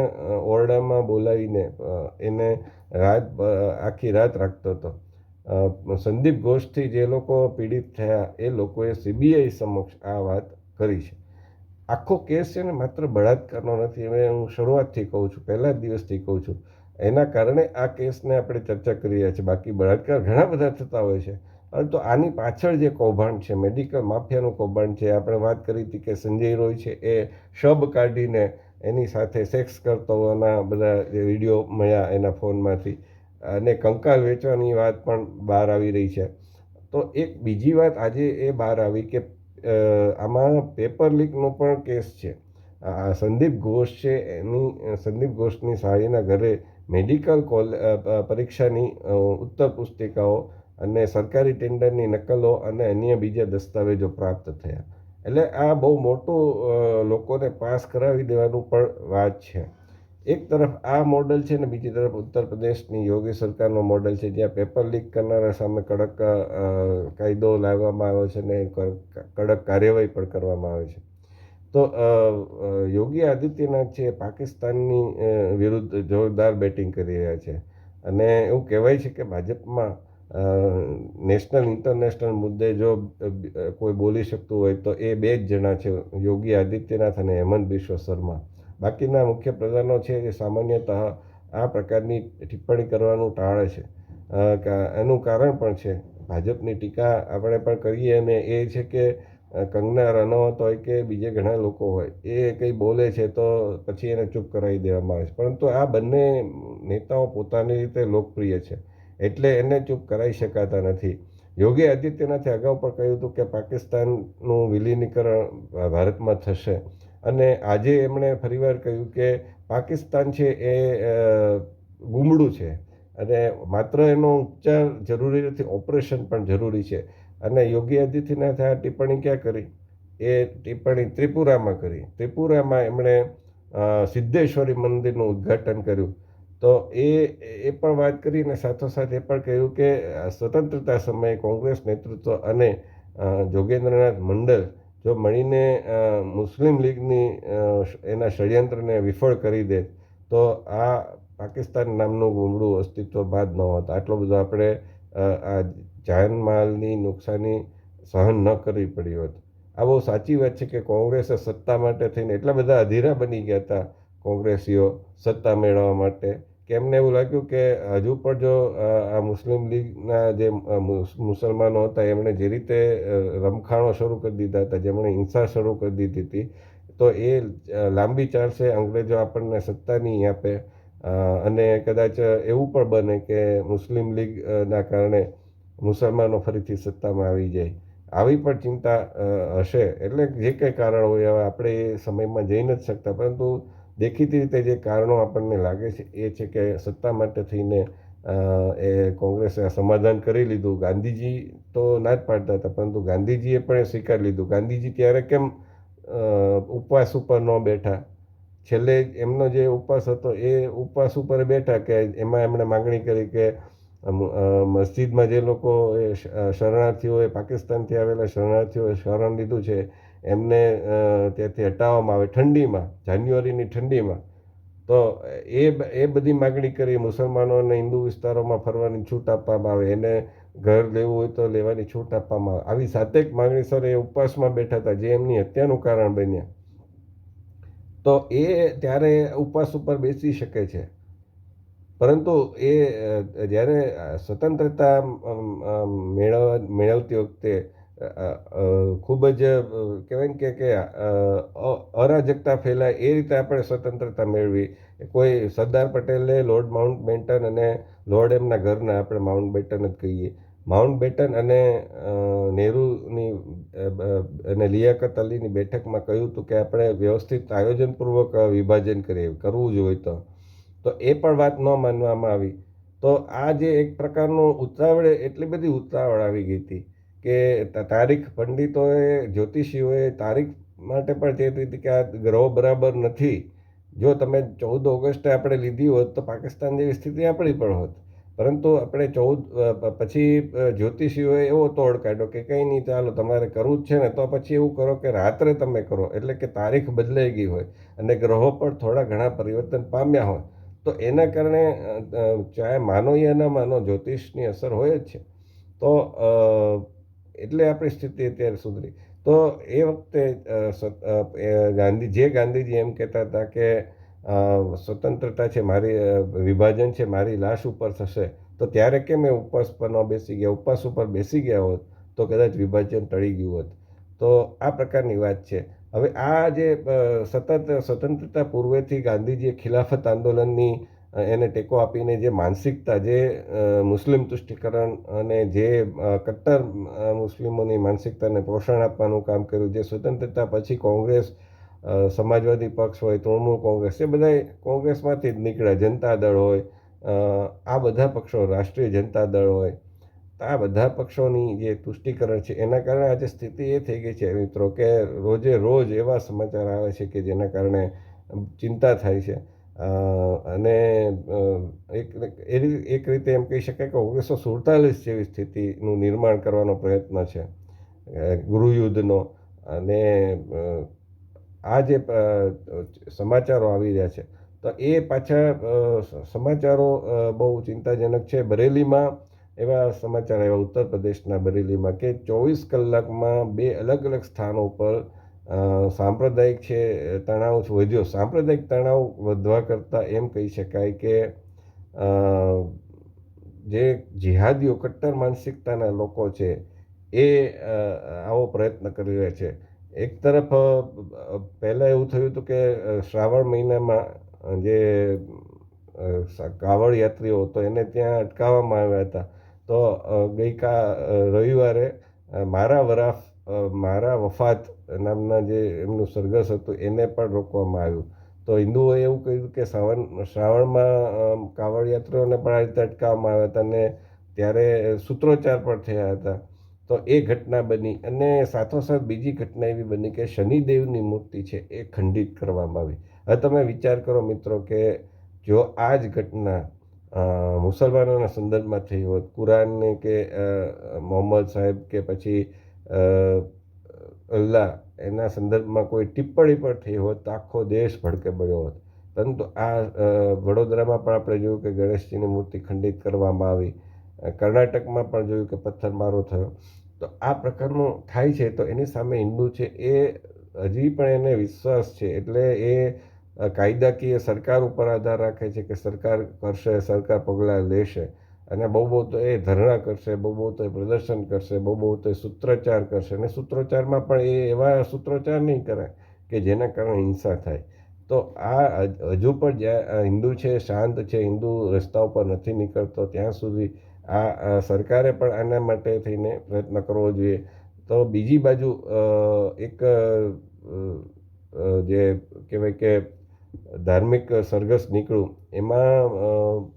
ઓરડામાં બોલાવીને એને આખી રાત રાખતો હતો. સંદીપ ઘોષથી જે લોકો પીડિત થયા એ લોકોએ CBI સમક્ષ આ વાત કરી છે. આખો કેસ છે ને માત્ર બળાત્કારનો નથી, હવે હું શરૂઆતથી કહું છું, પહેલા જ દિવસથી કહું છું. એના કારણે આ કેસને આપણે ચર્ચા કરી રહ્યા છીએ. બાકી બળાત્કાર ઘણા બધા થતા હોય છે, પરંતુ આની પાછળ જે કૌભાંડ છે, મેડિકલ માફિયાનું કૌભાંડ છે. આપણે વાત કરી હતી કે સંજય રોય છે એ શબ કાઢીને એની સાથે સેક્સ કરતો હોવાના બધા જે વિડીયો મળ્યા એના ફોનમાંથી, અને કંકાલ વેચવાની વાત પણ બહાર આવી રહી છે. તો એક બીજી વાત આજે એ બહાર આવી કે આમાં પેપર લીકનો પણ કેસ છે. સંદીપ ઘોષ છે સંદીપ ઘોષની સાળીના ઘરે મેડિકલ પરીક્ષાની ઉત્તર પુસ્તિકાઓ અને સરકારી ટેન્ડરની નકલો અને અન્ય બીજા દસ્તાવેજો પ્રાપ્ત થયા. એટલે આ બહુ મોટું લોકોને પાસ કરાવી દેવાનું પણ વાત છે. એક તરફ આ મોડલ છે ને બીજી તરફ ઉત્તર પ્રદેશની યોગી સરકારનો મોડલ છે, જ્યાં પેપર લીક કરનારા સામે કડક કાયદો લાવવામાં આવ્યો છે ને કડક કાર્યવાહી પણ કરવામાં આવે છે. તો યોગી આદિત્યનાથ છે પાકિસ્તાનની વિરુદ્ધ જોરદાર બેટિંગ કરી રહ્યા છે, અને એવું કહેવાય છે કે ભાજપમાં નેશનલ ઇન્ટરનેશનલ મુદ્દે જો કોઈ બોલી શકતું હોય તો એ બે જ જણા છે, યોગી આદિત્યનાથ અને હેમંત બિશ્વ શર્મા. બાકીના મુખ્ય પ્રધાનો છે જે સામાન્યતઃ આ પ્રકારની ટિપ્પણી કરવાનું ટાળે છે. એનું કારણ પણ છે, ભાજપની ટીકા આપણે પણ કરીએ, અને એ છે કે કંગના રનૌત હોય કે બીજે ઘણા લોકો હોય, એ કંઈ બોલે છે તો પછી એને ચૂપ કરાવી દેવામાં આવે છે. પરંતુ આ બંને નેતાઓ પોતાની રીતે લોકપ્રિય છે, એટલે એને ચૂપ કરાવી શકાતા નથી. યોગી આદિત્યનાથે અગાઉ પણ કહ્યું હતું કે પાકિસ્તાનનું વિલીનીકરણ ભારતમાં થશે, અને આજે એમણે ફરીવાર કહ્યું કે પાકિસ્તાન છે એ ગુમડું છે અને માત્ર એનો ઉપચાર જરૂરી નથી, ઓપરેશન પણ જરૂરી છે. અને યોગી આદિત્યનાથે આ ટિપ્પણી ક્યાં કરી? એ ટિપ્પણી ત્રિપુરામાં કરી. ત્રિપુરામાં એમણે સિદ્ધેશ્વરી મંદિરનું ઉદ્ઘાટન કર્યું. તો એ પણ વાત કરીને સાથોસાથ એ પણ કહ્યું કે સ્વતંત્રતા સમયે કોંગ્રેસ નેતૃત્વ અને જોગેન્દ્રનાથ મંડલ જો મળીને મુસ્લિમ લીગની એના ષડયંત્રને વિફળ કરી દે તો આ પાકિસ્તાન નામનું ગુમડું અસ્તિત્વમાં જ ન હોત. આટલો બધો આપણે આ જાનમાલની નુકસાની સહન ન કરવી પડી હોત. આ બહુ સાચી વાત છે કે કોંગ્રેસે સત્તા માટે થઈને એટલા બધા અધીરા બની ગયા હતા કોંગ્રેસીઓ સત્તા મેળવવા માટે, કે એમને એવું લાગ્યું કે હજુ પણ જો આ મુસ્લિમ લીગના જે મુસલમાનો હતા એમણે જે રીતે રમખાણો શરૂ કરી દીધા હતા, જેમણે હિંસા શરૂ કરી દીધી હતી, તો એ લાંબી ચાલશે, અંગ્રેજો આપણને સત્તા નહીં આપે, અને કદાચ એવું પણ બને કે મુસ્લિમ લીગના કારણે મુસલમાનો ફરીથી સત્તામાં આવી જાય. આવી પણ ચિંતા હશે. એટલે જે કંઈ કારણ હોય, હવે આપણે એ સમયમાં જઈ નથી શકતા, પરંતુ દેખીતી રીતે જે કારણો આપણને લાગે છે એ છે કે સત્તા માટે થઈને એ કોંગ્રેસે આ સમાધાન કરી લીધું. ગાંધીજી તો ના જ પાડતા હતા, પરંતુ ગાંધીજીએ પણ એ સ્વીકારી લીધું. ગાંધીજી ત્યારે કેમ ઉપવાસ ઉપર ન બેઠા? છેલ્લે એમનો જે ઉપવાસ હતો એ ઉપવાસ ઉપર બેઠા, કે એમાં એમણે માગણી કરી કે મસ્જિદમાં જે લોકો એ શરણાર્થીઓએ, પાકિસ્તાનથી આવેલા શરણાર્થીઓએ શરણ લીધું છે એમને ત્યાંથી હટાવવામાં આવે ઠંડીમાં, જાન્યુઆરીની ઠંડીમાં. તો એ બધી માગણી કરી. મુસલમાનોને હિન્દુ વિસ્તારોમાં ફરવાની છૂટ આપવામાં આવે, એને ઘર લેવું હોય તો લેવાની છૂટ આપવામાં આવે. આવી સાતેક માગણીસર એ ઉપવાસમાં બેઠા હતા, જે એમની હત્યાનું કારણ બન્યા. તો એ ત્યારે ઉપવાસ ઉપર બેસી શકે છે, પરંતુ એ જ્યારે સ્વતંત્રતા મેળવતી વખતે ખૂબ જ કહેવાય કે અરાજકતા ફેલાય એ રીતે આપણે સ્વતંત્રતા મેળવી. કોઈ સરદાર પટેલે લોર્ડ માઉન્ટ બેટન અને લોર્ડ એમના ઘરના, આપણે માઉન્ટ બેટન જ કહીએ, માઉન્ટ બેટન અને નહેરુની અને લિયાકત અલીની બેઠકમાં કહ્યું હતું કે આપણે વ્યવસ્થિત આયોજનપૂર્વક વિભાજન કરવું જોઈએ. તો એ પણ વાત ન માનવામાં આવી. તો આ જે એક પ્રકારનું ઉતાવળે, એટલી બધી ઉતાવળ આવી ગઈ હતી કે તારીખ, પંડિતોએ, જ્યોતિષીઓએ તારીખ માટે પણ કહેતી હતી કે આ ગ્રહો બરાબર નથી. જો તમે 14 ઓગસ્ટે આપણે લીધી હોત તો પાકિસ્તાન જેવી સ્થિતિ આપણી પણ હોત. પરંતુ આપણે 14 પછી જ્યોતિષીઓએ એવો તોડ કાઢ્યો કે કંઈ નહીં, ચાલો તમારે કરવું જ છે ને તો પછી એવું કરો કે રાત્રે તમે કરો, એટલે કે તારીખ બદલાઈ ગઈ હોય અને ગ્રહો પણ થોડા ઘણા પરિવર્તન પામ્યા હોય. તો એના કારણે ચાહે માનો યા ન માનો, જ્યોતિષની અસર હોય જ છે. તો એટલે આપણી સ્થિતિ અત્યારે સુધરી. તો એ વખતે ગાંધીજી એમ કહેતા હતા કે સ્વતંત્રતા છે મારી, વિભાજન છે મારી લાશ ઉપર થશે, તો ત્યારે કેમ એ ઉપવાસ પર ન બેસી ગયા? ઉપવાસ ઉપર બેસી ગયા હોત તો કદાચ વિભાજન ટળી ગયું હોત. તો આ પ્રકારની વાત છે. હવે આ જે સતત સ્વતંત્રતા પૂર્વેથી ગાંધીજીએ ખિલાફત આંદોલનની એને ટેકો આપીને જે માનસિકતા, જે મુસ્લિમ તુષ્ટિકરણ અને જે કટ્ટર મુસ્લિમોની માનસિકતાને પોષણ આપવાનું કામ કર્યું, જે સ્વતંત્રતા પછી કોંગ્રેસ, સમાજવાદી પક્ષ હોય, તૃણમૂળ કોંગ્રેસ, એ બધા કોંગ્રેસમાંથી જ નીકળ્યા. જનતા દળ હોય, આ બધા પક્ષો, રાષ્ટ્રીય જનતા દળ હોય, આ બધા પક્ષોની જે તુષ્ટિકરણ છે એના કારણે આજે સ્થિતિ એ થઈ ગઈ છે મિત્રો કે રોજે રોજ એવા સમાચાર આવે છે કે જેના કારણે ચિંતા થાય છે. અને એક રીતે એમ કહી શકાય કે 1947 જેવી સ્થિતિનું નિર્માણ કરવાનો પ્રયત્ન છે ગૃહયુદ્ધનો. અને આ જે સમાચારો આવી રહ્યા છે તો એ પાછા સમાચારો બહુ ચિંતાજનક છે. બરેલીમાં એવા સમાચાર આવ્યા, ઉત્તર પ્રદેશના બરેલીમાં, કે 24 કલાકમાં 2 અલગ અલગ સ્થાનો પર સાંપ્રદાયિક છે તણાવ વધ્યો. સાંપ્રદાયિક તણાવ વધવા કરતાં એમ કહી શકાય કે જે જિહાદીઓ, કટ્ટર માનસિકતાના લોકો છે એ આવો પ્રયત્ન કરી રહ્યા છે. એક તરફ પહેલાં એવું થયું હતું કે શ્રાવણ મહિનામાં જે કાવડ યાત્રીઓ હતો એને ત્યાં અટકાવવામાં આવ્યા હતા. તો રવિવારે મારા વફાત નામના જે એમનું સરઘસ હતું એને પણ રોકવામાં આવ્યું. તો હિન્દુઓએ એવું કહ્યું કે શ્રાવણમાં કાવડ યાત્રીઓને પણ આ રીતે અટકાવવામાં આવ્યા હતા અને ત્યારે સૂત્રોચ્ચાર પણ થયા હતા. તો એ ઘટના બની. અને સાથોસાથ બીજી ઘટના એવી બની કે શનિદેવની મૂર્તિ છે એ ખંડિત કરવામાં આવી. હવે તમે વિચાર કરો મિત્રો કે જો આ જ ઘટના મુસલમાનોના સંદર્ભમાં થઈ હોત, કુરાનને કે મોહમ્મદ સાહેબ કે પછી અલ્લાહ એના સંદર્ભમાં કોઈ ટિપ્પણી પણ થઈ હોત તો આખો દેશ ભડકે પડ્યો હોત. પરંતુ આ વડોદરામાં પણ આપણે જોયું કે ગણેશજીની મૂર્તિ ખંડિત કરવામાં આવી. કર્ણાટકમાં પણ જોયું કે પથ્થરમારો થયો. તો આ પ્રકારનું થાય છે. તો એની સામે હિન્દુ છે એ હજી પણ એને વિશ્વાસ છે. એટલે એ કાયદાકીય સરકાર ઉપર આધાર રાખે છે કે સરકાર કરશે, સરકાર પગલાં લેશે. અને બહુ તો એ ધરણા કરશે, બહુ તો એ પ્રદર્શન કરશે, બહુ તો એ સૂત્રોચ્ચાર કરશે. અને સૂત્રોચ્ચારમાં પણ એ એવા સૂત્રોચ્ચાર નહીં કરે કે જેના કારણે હિંસા થાય. તો આ હજુ પણ જ્યાં હિન્દુ છે શાંત છે, હિન્દુ રસ્તા ઉપર નથી નીકળતો, ત્યાં સુધી આ સરકારે પણ આના માટે થઈને પ્રયત્ન કરવો જોઈએ. તો બીજી બાજુ એક જે કહેવાય કે ધાર્મિક સરઘસ નીકળ્યું એમાં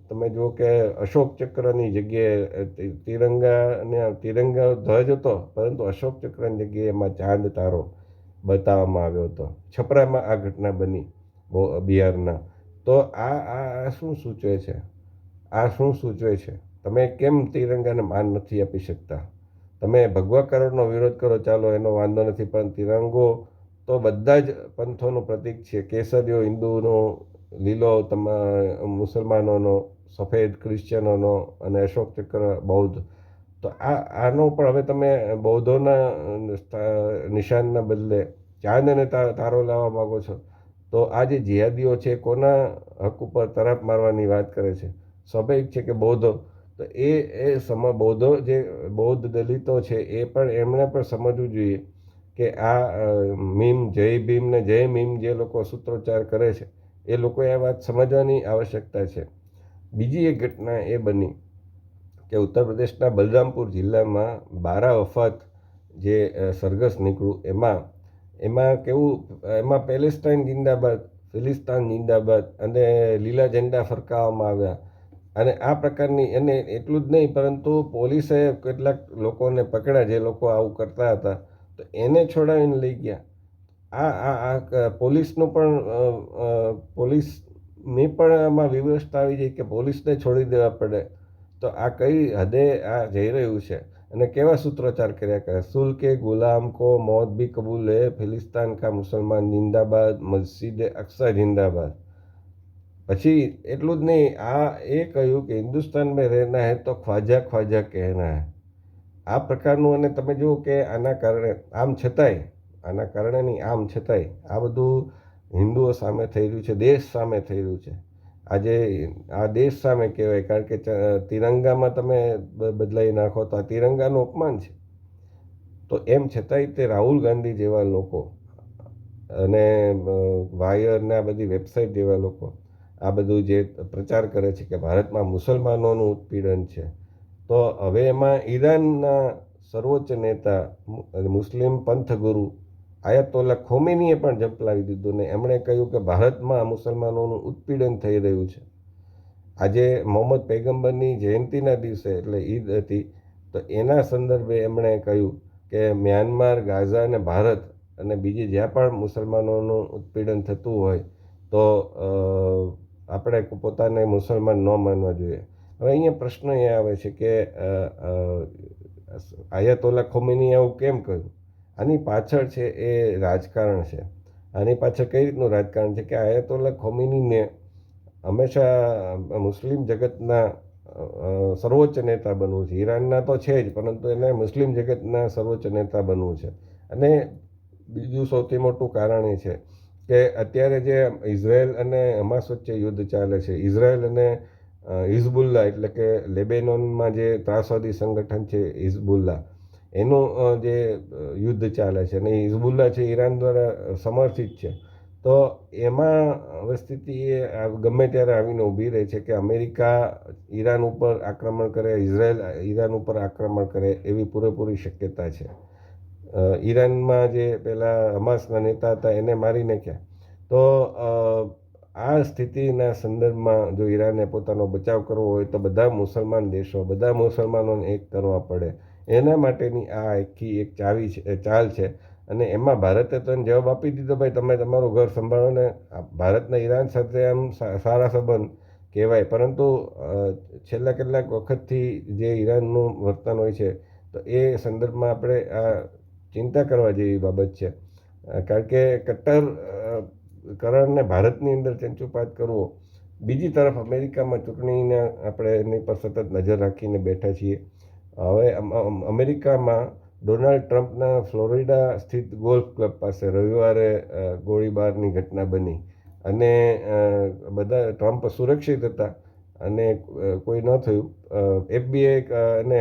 તમે જુઓ કે અશોક ચક્રની જગ્યાએ તિરંગા ધ્વજ હતો, પરંતુ અશોક ચક્રની જગ્યાએ એમાં ચાંદ તારો બતાવવામાં આવ્યો હતો. છપરામાં આ ઘટના બની બિહારના. તો આ શું સૂચવે છે? આ શું સૂચવે છે? તમે કેમ તિરંગાને માન નથી આપી શકતા? તમે ભગવા કરોડનો વિરોધ કરો, ચાલો એનો વાંધો નથી, પણ તિરંગો તો બધા જ પંથોનું પ્રતીક છે. કેસરીઓ હિન્દુનો, લીલો મુસલમાનોનો, સફેદ ક્રિશ્ચિયનોનો અને અશોક ચક્ર બૌદ્ધ. તો આનો પણ હવે તમે બૌદ્ધોના નિશાનના બદલે ચાંદ અને તારો લાવવા માગો છો. તો આ જે જિહાદીઓ છે કોના હક ઉપર તરાપ મારવાની વાત કરે છે? સ્વાભાવિક છે કે બૌદ્ધો. તો બૌદ્ધો જે બૌદ્ધ દલિતો છે એ પણ એમણે પણ સમજવું જોઈએ કે આ જય ભીમ ને જય મીમ જે લોકો સૂત્રોચ્ચાર કરે છે એ લોકોએ આ વાત સમજવાની આવશ્યકતા છે. બીજી એક ઘટના એ બની કે ઉત્તર પ્રદેશના બલરામપુર જિલ્લામાં બારા વફાત જે સરઘસ નીકળ્યું એમાં પેલેસ્ટાઇન જિંદાબાદ, ફિલિસ્તાન જિંદાબાદ અને લીલા ઝંડા ફરકાવવામાં આવ્યા. અને આ પ્રકારની, અને એટલું જ નહીં પરંતુ પોલીસે કેટલાક લોકોને પકડ્યા જે લોકો આવું કરતા હતા, તો એને છોડાવીને લઈ ગયા. આ પોલીસની પણ આમાં વ્યવસ્થા આવી જાય કે પોલીસને છોડી દેવા પડે. તો આ કઈ હદે આ જઈ રહ્યું છે? અને કેવા સૂત્રોચ્ચાર કર્યા કરે? સુલ કે ગુલામ કો મોત ભી કબૂલ હે, ફિલિસ્તાન કા મુસલમાન જિંદાબાદ, મસ્જિદ અક્સા જિંદાબાદ. પછી એટલું જ નહીં, એ કહ્યું કે હિન્દુસ્તાન મેં રહેના હૈ તો ખ્વાજા ખ્વાજા કહેના હૈ. આ પ્રકારનું, અને તમે જુઓ કે આના કારણે આમ છતાંય આ બધું હિન્દુઓ સામે થઈ રહ્યું છે, દેશ સામે થઈ રહ્યું છે. આજે આ દેશ સામે કહેવાય, કારણ કે તિરંગામાં તમે બદલાઈ નાખો તો આ તિરંગાનું અપમાન છે. તો એમ છતાંય તે રાહુલ ગાંધી જેવા લોકો અને વાયર ને આ બધી વેબસાઇટ જેવા લોકો આ બધું જે પ્રચાર કરે છે કે ભારતમાં મુસલમાનોનું ઉત્પીડન છે, તો હવે એમાં ઈરાનના સર્વોચ્ચ નેતા મુસ્લિમ પંથગુરુ આયતોલ્લા ખોમેનીએ પણ ઝંપલાવી દીધું ને એમણે કહ્યું કે ભારતમાં મુસલમાનોનું ઉત્પીડન થઈ રહ્યું છે. આજે મોહમ્મદ પૈગંબરની જયંતિના દિવસે એટલે ઈદ હતી, તો એના સંદર્ભે એમણે કહ્યું કે મ્યાનમાર, ગાઝા અને ભારત અને બીજી જ્યાં પણ મુસલમાનોનું ઉત્પીડન થતું હોય તો આપણે પોતાને મુસલમાન ન માનવા જોઈએ. હવે અહીંયા પ્રશ્ન એ આવે છે કે આયતોલ્લા ખોમેનીએ આવું કેમ કહ્યું? આની પાછળ છે એ રાજકારણ છે. આની પાછળ કઈ રીતનું રાજકારણ છે કે આયતોલ્લા ખોમેનીને હંમેશા મુસ્લિમ જગતના સર્વોચ્ચ નેતા બનવું છે. ઈરાનના તો છે જ, પરંતુ એને મુસ્લિમ જગતના સર્વોચ્ચ નેતા બનવું છે. અને બીજું સૌથી મોટું કારણ એ છે કે અત્યારે જે ઇઝરાયલ અને હમાસ વચ્ચે યુદ્ધ ચાલે છે, ઇઝરાયલ અને હિઝબુલ્લા એટલે કે લેબેનોનમાં જે ત્રાસવાદી સંગઠન છે હિઝબુલ્લા, એનું જે યુદ્ધ ચાલે છે, અને હિઝબુલ્લા છે ઈરાન દ્વારા સમર્થિત છે. તો એમાં હવે સ્થિતિ એ ગમે ત્યારે આવીને ઊભી રહે છે કે અમેરિકા ઈરાન ઉપર આક્રમણ કરે, ઇઝરાયલ ઈરાન ઉપર આક્રમણ કરે એવી પૂરેપૂરી શક્યતા છે. ઈરાનમાં જે પેલા હમાસના નેતા હતા એને મારી નાખ્યા. તો આ સ્થિતિના સંદર્ભમાં જો ઈરાને પોતાનો બચાવ કરવો હોય તો બધા મુસલમાન દેશો, બધા મુસલમાનોને એક કરવા પડે. એના માટેની આ આખી એક ચાલ છે. અને એમાં ભારતે તો એને જવાબ આપી દીધો, ભાઈ તમે તમારું ઘર સંભાળો ને. ભારતના ઈરાન સાથે આમ સારા સંબંધ કહેવાય, પરંતુ છેલ્લા કેટલાક વખતથી જે ઈરાનનું વર્તન હોય છે તો એ સંદર્ભમાં આપણે આ ચિંતા કરવા જેવી બાબત છે. કારણ કે કટ્ટરકરણને ભારતની અંદર ચંચુપાત કરવો. બીજી તરફ અમેરિકામાં ચૂંટણીને આપણે એની પર સતત નજર રાખીને બેઠા છીએ. હવે અમેરિકામાં ડોનાલ્ડ ટ્રમ્પના ફ્લોરિડા સ્થિત ગોલ્ફ ક્લબ પાસે રવિવારે ગોળીબારની ઘટના બની, અને બધા ટ્રમ્પ સુરક્ષિત હતા અને કોઈ ન થયું. FBI અને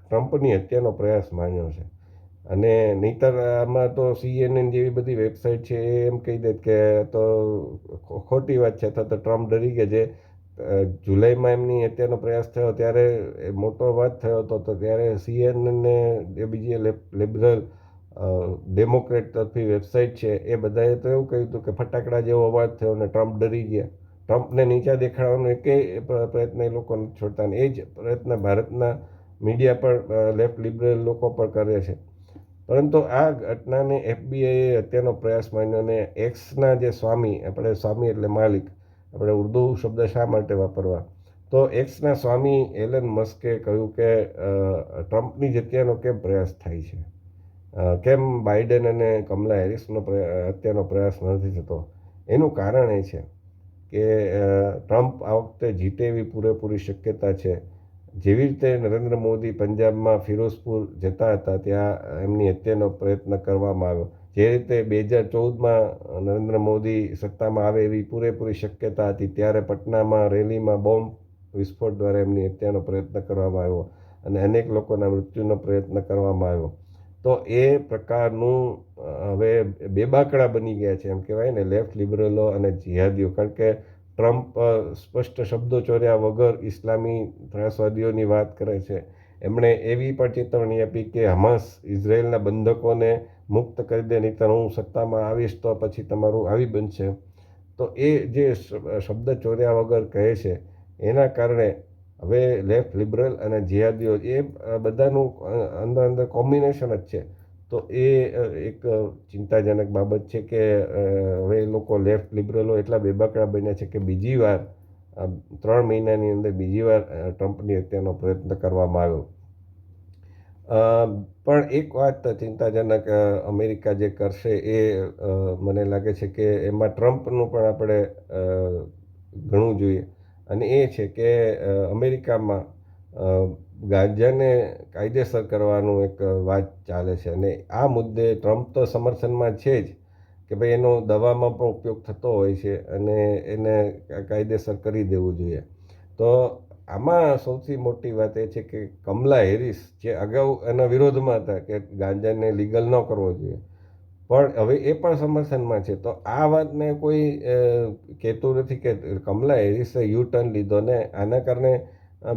ટ્રમ્પની હત્યાનો પ્રયાસ માન્યો છે. અને નહીંતર આમાં તો CNN જેવી બધી વેબસાઇટ છે એ એમ કહી દે કે તો ખોટી વાત છે, અથવા તો ટ્રમ્પ ડરી ગયા. જે જુલાઈમાં એમની હત્યાનો પ્રયાસ થયો ત્યારે મોટો વાત થયો હતો, તો ત્યારે CNN ને એ બીજી લિબરલ ડેમોક્રેટ તરફી વેબસાઇટ છે એ બધાએ તો એવું કહ્યું હતું કે ફટાકડા જેવો અવાજ થયો અને ટ્રમ્પ ડરી ગયા. ટ્રમ્પને નીચા દેખાડવાનો એકેય પ્રયત્ન એ લોકો નથી છોડતા. એ જ પ્રયત્ન ભારતના મીડિયા પર લેફ્ટ લિબરલ લોકો પણ કરે છે. પરંતુ આ ઘટનાને FBI હત્યાનો પ્રયાસ માન્યો. અને એક્સના જે સ્વામી, આપણે સ્વામી એટલે માલિક, આપણે ઉર્દુ શબ્દ શા માટે વાપરવા, તો એક્સના સ્વામી એલન મસ્કે કહ્યું કે ટ્રમ્પની જ હત્યાનો કેમ પ્રયાસ થાય છે, કેમ બાઇડન અને કમલા હેરિસનો હત્યાનો પ્રયાસ નથી થતો. એનું કારણ એ છે કે ટ્રમ્પ આ વખતે જીતે એવી પૂરેપૂરી શક્યતા છે. જેવી રીતે નરેન્દ્ર મોદી પંજાબમાં ફિરોઝપુર જતા હતા ત્યાં એમની હત્યાનો પ્રયત્ન કરવામાં આવ્યો, જે રીતે 2014માં નરેન્દ્ર મોદી સત્તામાં આવે એવી પૂરેપૂરી શક્યતા હતી, ત્યારે પટનામાં રેલીમાં બોમ્બ વિસ્ફોટ દ્વારા એમની હત્યાનો પ્રયત્ન કરવામાં આવ્યો અને અનેક લોકોના મૃત્યુનો પ્રયત્ન કરવામાં આવ્યો. તો એ પ્રકારનું હવે બેબાકડા બની ગયા છે એમ કહેવાય ને, લેફ્ટ લિબરલો અને જિહાદીઓ. કારણ કે ટ્રમ્પ સ્પષ્ટ શબ્દો ચોર્યા વગર ઇસ્લામી ત્રાસવાદીઓની વાત કરે છે. એમણે એવી પણ ચેતવણી આપી કે હમાસ ઇઝરાયેલના બંધકોને મુક્ત કરી દે, નહીંતર હું સત્તામાં આવીશ તો પછી તમારું આવી બનશે. તો એ જે શબ્દ ચોર્યા વગર કહે છે એના કારણે હવે લેફ્ટ લિબરલ અને જિહાદીઓ એ બધાનું અંદર કોમ્બિનેશન જ છે. તો એ એક ચિંતાજનક બાબત છે કે હવે એ લોકો લેફ્ટ લિબરલો એટલા બેબાકડા બન્યા છે કે બીજી વાર 3 મહિનાની અંદર બીજી વાર ટ્રમ્પની હત્યાનો પ્રયત્ન કરવામાં આવ્યો. પણ એક વાત ચિંતાજનક અમેરિકા જે કરશે એ મને લાગે છે કે એમાં ટ્રમ્પનું પણ આપણે ઘણું જોઈએ. અને એ છે કે અમેરિકામાં ગાંજાને કાયદેસર કરવાનું એક વાત ચાલે છે અને આ મુદ્દે ટ્રમ્પ તો સમર્થનમાં છે જ કે ભાઈ એનો દવામાં પણ ઉપયોગ થતો હોય છે અને એને કાયદેસર કરી દેવું જોઈએ. તો આમાં સૌથી મોટી વાત એ છે કે કમલા હેરિસ જે અગાઉ એના વિરોધમાં હતા કે ગાંજાને લીગલ ન કરવો જોઈએ, પણ હવે એ પણ સમર્થનમાં છે. તો આ વાતને કોઈ કહેતું નથી કે કમલા હેરિસે યુ ટર્ન લીધો ને આના કારણે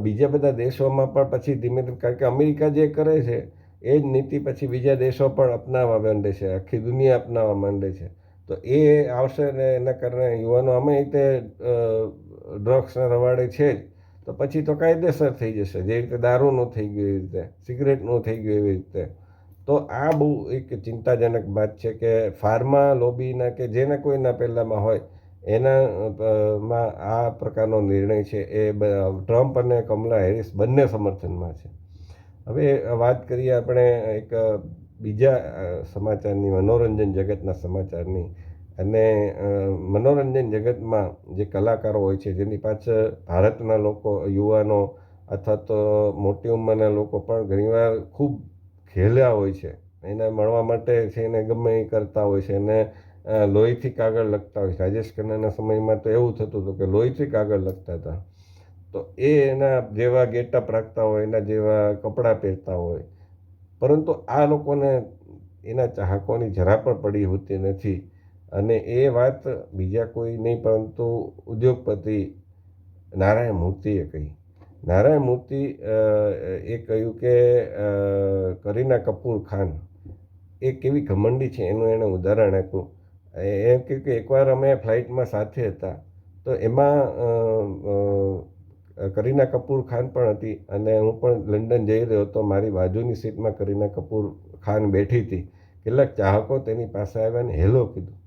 બીજા બધા દેશોમાં પણ પછી ધીમે ધીમે, કારણ કે અમેરિકા જે કરે છે એ જ નીતિ પછી બીજા દેશો પણ અપનાવવા માંડે છે, આખી દુનિયા અપનાવવા માંડે છે. તો એ આવશે ને એના કારણે યુવાનો અમે રીતે ડ્રગ્સના રવાડે છે જ, તો પછી તો કાયદેસર થઈ જશે, જે રીતે દારૂનું થઈ ગયું એવી રીતે, સિગરેટનું થઈ ગયું એવી રીતે. તો આ બહુ એક ચિંતાજનક વાત છે કે ફાર્મા લોબીના કે જેના કોઈના પહેલાંમાં હોય એનામાં આ પ્રકારનો નિર્ણય છે એ ટ્રમ્પ અને કમલા હેરિસ બંને સમર્થનમાં છે. હવે વાત કરીએ આપણે એક બીજા સમાચારની, મનોરંજન જગતના સમાચારની. અને મનોરંજન જગતમાં જે કલાકારો હોય છે જેની પાછળ ભારતના લોકો, યુવાનો અથવા તો મોટી ઉંમરના લોકો પણ ઘણીવાર ખૂબ ખેલ્યા હોય છે. એને મળવા માટે છે એને ગમે એ કરતા હોય છે, એને લોહીથી કાગળ લખતા હોય છે. રાજેશ ખન્નાના સમયમાં તો એવું થતું હતું કે લોહીથી કાગળ લખતા હતા. તો એ એના જેવા ગેટઅપ રાખતા હોય, એના જેવા કપડાં પહેરતા હોય, પરંતુ આ લોકોને એના ચાહકોની જરા પણ પડી હોતી નથી. અને એ વાત બીજા કોઈ નહીં પરંતુ ઉદ્યોગપતિ નારાયણ મૂર્તિએ કહી. નારાયણ મૂર્તિ એ કહ્યું કે કરીના કપૂર ખાન એ કેવી ઘમંડી છે એનું એણે ઉદાહરણ આપ્યું. એમ કહ્યું કે એકવાર અમે ફ્લાઇટમાં સાથે હતા, તો એમાં કરીના કપૂર ખાન પણ હતી અને હું પણ લંડન જઈ રહ્યો હતો. મારી બાજુની સીટમાં કરીના કપૂર ખાન બેઠી હતી. કેટલાક ચાહકો તેની પાસે આવ્યા અને હેલો કીધું,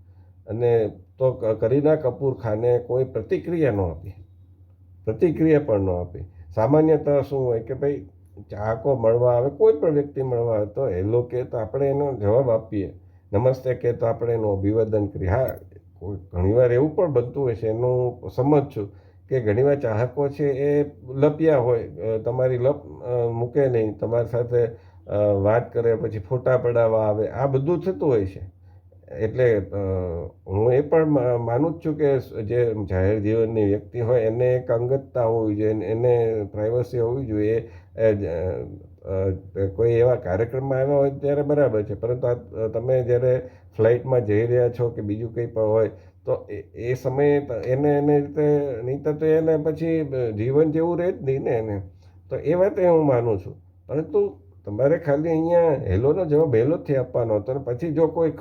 અને તો કરીના કપૂર ખાને કોઈ પ્રતિક્રિયા ન આપી, પ્રતિક્રિયા પણ ન આપી. સામાન્યતઃ શું હોય કે ભાઈ ચાહકો મળવા આવે, કોઈ પણ વ્યક્તિ મળવા આવે તો હેલો કહે તો આપણે એનો જવાબ આપીએ, નમસ્તે કહે તો આપણે એનું અભિવાદન કરીએ. હા, ઘણીવાર એવું પણ બનતું હોય છે, એનું સમજ છું કે ઘણીવાર ચાહકો છે એ લપ્યા હોય, તમારી લપ મૂકે નહીં, તમારી સાથે વાત કરે, પછી ફોટા પડાવવા આવે, આ બધું થતું હોય છે. એટલે હું એ પણ માનું જ છું કે જે જાહેર જીવનની વ્યક્તિ હોય એને એક અંગતતા હોવી જોઈએ, એને પ્રાઇવસી હોવી જોઈએ. કોઈ એવા કાર્યક્રમમાં આવ્યા હોય ત્યારે બરાબર છે, પરંતુ તમે જ્યારે ફ્લાઇટમાં જઈ રહ્યા છો કે બીજું કંઈ પણ હોય તો એ સમયે એને રીતે નહીં તો એને પછી જીવન જેવું રહે જ નહીં ને એને. તો એ વાતે હું માનું છું, પરંતુ તમારે ખાલી અહીંયા હેલોનો જવાબ હેલોથી આપવાનો હતો, અને પછી જો કોઈ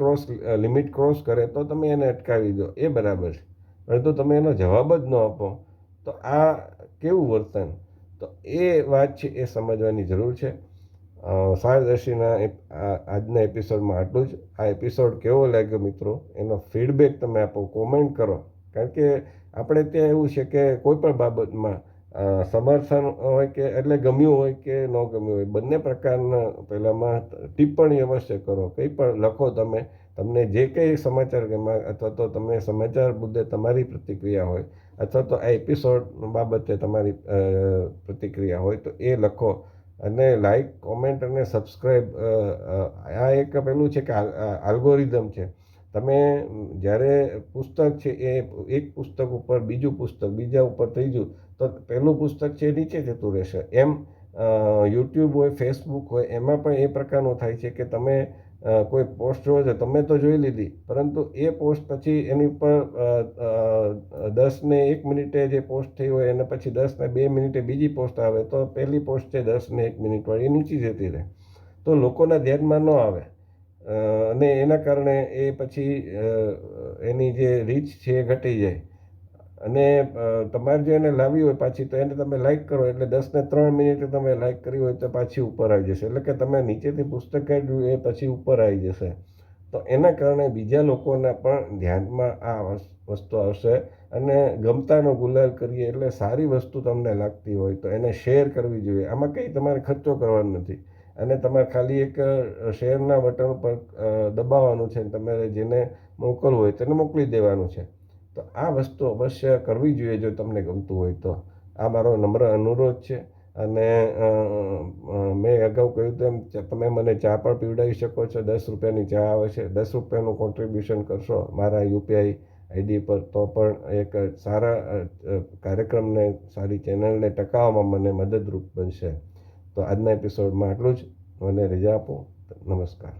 લિમિટ ક્રોસ કરે તો તમે એને અટકાવી દો, એ બરાબર છે. પરંતુ તમે એનો જવાબ જ ન આપો તો આ કેવું વર્તન? તો એ વાત છે એ સમજવાની જરૂર છે. સારદર્શીના આજના એપિસોડમાં આટલું જ. આ એપિસોડ કેવો લાગ્યો મિત્રો એનો ફીડબેક તમે આપો, કોમેન્ટ કરો. કારણ કે આપણે ત્યાં એવું છે કે કોઈ પણ બાબતમાં સમર્થન હોય કે એટલે ગમ્યું હોય કે ન ગમ્યું હોય, બંને પ્રકારના પહેલાંમાં ટિપ્પણી અવશ્ય કરો. કંઈ પણ લખો તમે, તમને જે કંઈ સમાચાર ગમ્યા અથવા તો તમે સમાચાર મુદ્દે તમારી પ્રતિક્રિયા હોય અથવા તો આ એપિસોડ બાબતે તમારી પ્રતિક્રિયા હોય તો એ લખો. અને લાઈક, કોમેન્ટ અને સબસ્ક્રાઈબ, આ એક પેલું છે કે આલ્ગોરિધમ છે. તમે જ્યારે પુસ્તક છે એ એક પુસ્તક ઉપર બીજું પુસ્તક, બીજા ઉપર ત્રીજું, તો પહેલું પુસ્તક છે એ નીચે જતું રહેશે. એમ યુટ્યુબ હોય, ફેસબુક હોય, એમાં પણ એ પ્રકારનું થાય છે કે તમે કોઈ પોસ્ટ જોવો છો, તમે તો જોઈ લીધી, પરંતુ એ પોસ્ટ પછી એની ઉપર 10 ને 1 મિનિટે જે પોસ્ટ થઈ હોય એને પછી 10 ને 2 મિનિટે બીજી પોસ્ટ આવે, તો પહેલી પોસ્ટ છે 10 ને 1 મિનિટવાળી એ નીચી જતી રહે, તો લોકોના ધ્યાનમાં ન આવે. અને એના કારણે એ પછી એની જે રીચ છે એ ઘટી જાય. અને તમારે જો એને લાવી હોય પાછી, તો એને તમે લાઇક કરો એટલે 10 ને 3 મિનિટે તમે લાઇક કરી હોય તો પાછી ઉપર આવી જશે. એટલે કે તમે નીચેથી પુસ્તક કાઢ્યું એ પછી ઉપર આવી જશે. તો એના કારણે બીજા લોકોના પણ ધ્યાનમાં આ વસ્તુ આવશે. અને ગમતાનો ગુલાલ કરીએ એટલે સારી વસ્તુ તમને લાગતી હોય તો એને શેર કરવી જોઈએ. આમાં કંઈ તમારે ખર્ચો કરવાનો નથી, અને તમારે ખાલી એક શેરના બટન ઉપર દબાવવાનું છે, તમારે જેને મોકલવું હોય તેને મોકલી દેવાનું છે. તો આ વસ્તુ અવશ્ય કરવી જોઈએ જો તમને ગમતું હોય તો. આ મારો નમ્ર અનુરોધ છે. અને મેં અગાઉ કહ્યું તેમ તમે મને ચા પણ પીવડાવી શકો છો. 10 રૂપિયાની ચા આવે છે. 10 રૂપિયાનું કોન્ટ્રીબ્યુશન કરશો મારા યુપીઆઈ આઈડી પર તો પણ એક સારા કાર્યક્રમને, સારી ચેનલને ટકાવવામાં મને મદદરૂપ બનશે. તો આજના એપિસોડમાં આટલું જ. મને રજા આપો. નમસ્કાર.